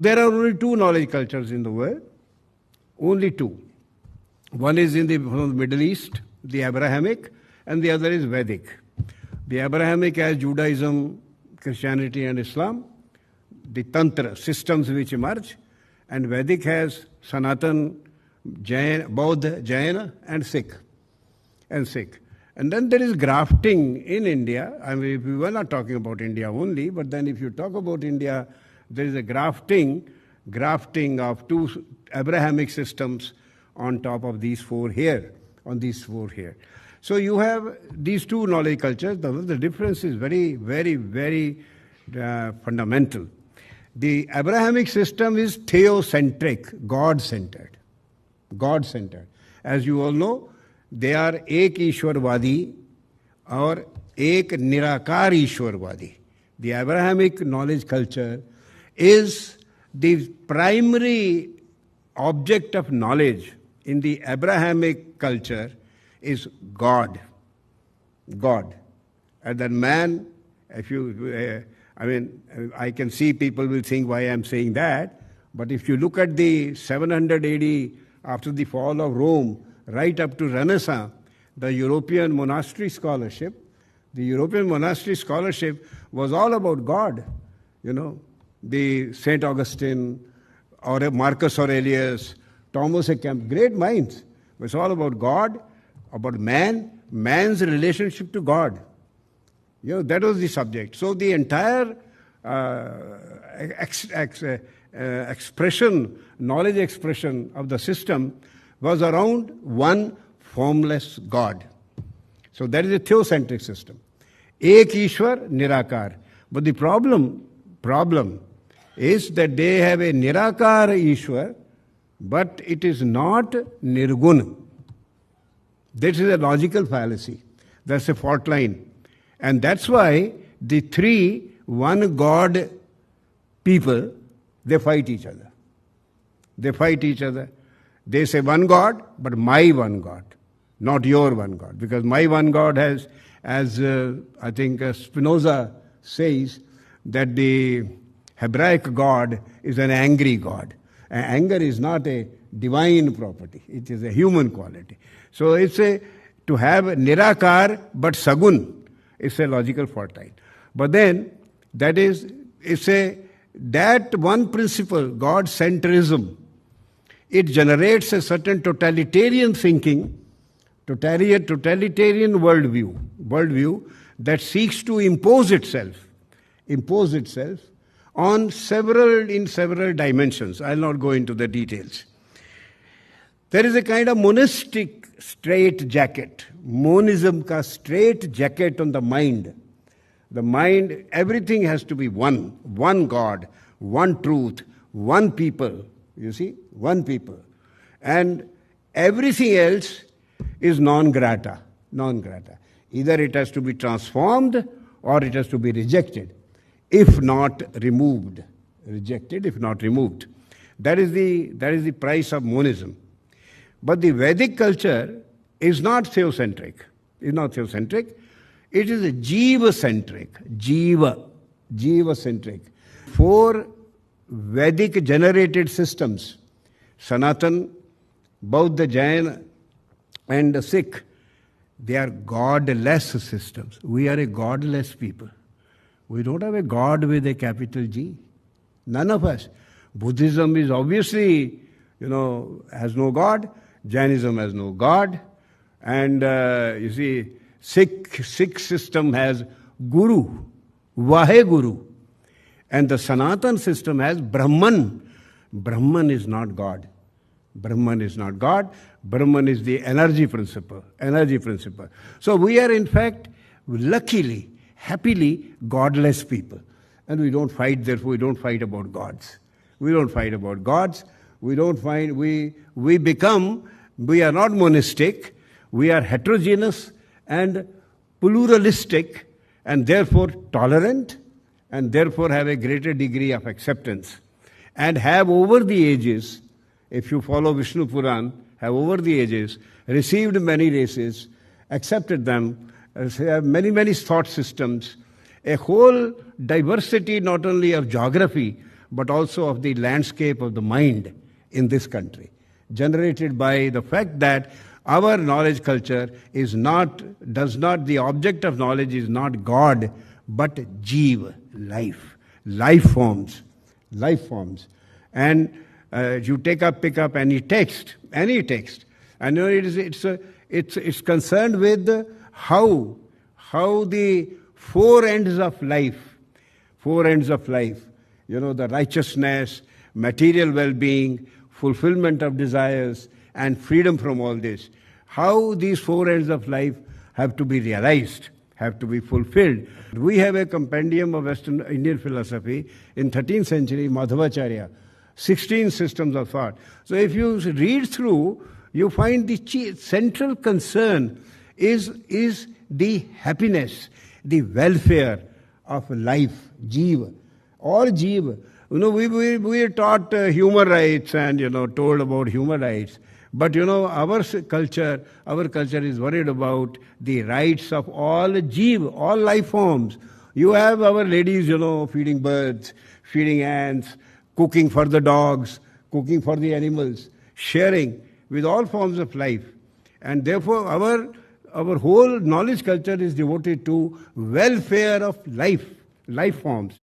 There are only two knowledge cultures in the world, only two. One is from the Middle East, the Abrahamic, and the other is Vedic. The Abrahamic has Judaism, Christianity and Islam, the Tantra, systems which emerge, and Vedic has Sanatan, Jain, Bauddha, Jaina and Sikh. And then there is grafting in India. I mean, we were not talking about India only, but then if you talk about India, there is a grafting of two Abrahamic systems on top of these four here, So you have these two knowledge cultures. The difference is very, very, very fundamental. The Abrahamic system is theocentric, God-centered. As you all know, they are Ek Ishwarvadi or Ek Nirakar Ishwarvadi. The Abrahamic knowledge culture is the primary object of knowledge in the Abrahamic culture is God. And then man, I can see people will think why I'm saying that, but if you look at the 700 AD, after the fall of Rome, right up to Renaissance, the European monastery scholarship was all about God. You know, the St. Augustine or Marcus Aurelius, Thomas A. Kempis, great minds. It was all about God, about man's relationship to God. You know, that was the subject. So the entire knowledge expression of the system was around one formless God. So that is a theocentric system. Ek Ishwar, Nirakar. But the problem is that they have a Nirakar Ishwar, but it is not Nirguna. This is a logical fallacy. That's a fault line. And that's why the three one God people, they fight each other. They say one God, but my one God, not your one God. Because my one God has, as I think Spinoza says, that the Hebraic God is an angry God. Anger is not a divine property. It is a human quality. So it's to have Nirakar but Sagun. It's a logical fault line. But then, that one principle, God-centrism, it generates a certain totalitarian thinking, totalitarian worldview that seeks to impose itself in several dimensions. I'll not go into the details. There is a kind of monistic straitjacket, monism ka straitjacket on the mind. The mind, everything has to be one God, one truth, one people. You see, one people. And everything else is non grata. Either it has to be transformed or it has to be rejected, if not removed. That is the price of monism. But the Vedic culture is not theocentric. It is a jiva-centric. Jiva-centric. Four Vedic generated systems, Sanatan, Bauddha, Jain and Sikh, they are godless systems. We are a godless people. We don't have a God with a capital G. None of us. Buddhism is obviously, has no God. Jainism has no God. And you see, Sikh system has Guru, Vaheguru. And the Sanatan system has Brahman. Brahman is not God. Brahman is the energy principle. So we are in fact, luckily, happily, godless people. And we don't fight, therefore we don't fight about gods. We are not monistic, we are heterogeneous and pluralistic and therefore tolerant and therefore have a greater degree of acceptance and have over the ages, if you follow Vishnu Puran, have over the ages received many races, accepted them, have many thought systems, a whole diversity not only of geography but also of the landscape of the mind in this country, generated by the fact that our knowledge culture the object of knowledge is not God, but Jeev, life forms. And you pick up any text, and it's concerned with how the four ends of life, the righteousness, material well-being, fulfillment of desires, and freedom from all this, how these four ends of life have to be realized, have to be fulfilled. We have a compendium of Western Indian philosophy in 13th century, Madhvacharya, 16 systems of thought. So if you read through, you find the central concern is the happiness, the welfare of life, Jeev, all Jeev. We are taught human rights and, told about human rights. But, our culture is worried about the rights of all Jeev, all life forms. You have our ladies, feeding birds, feeding ants, cooking for the dogs, cooking for the animals, sharing with all forms of life. And therefore, our whole knowledge culture is devoted to welfare of life forms.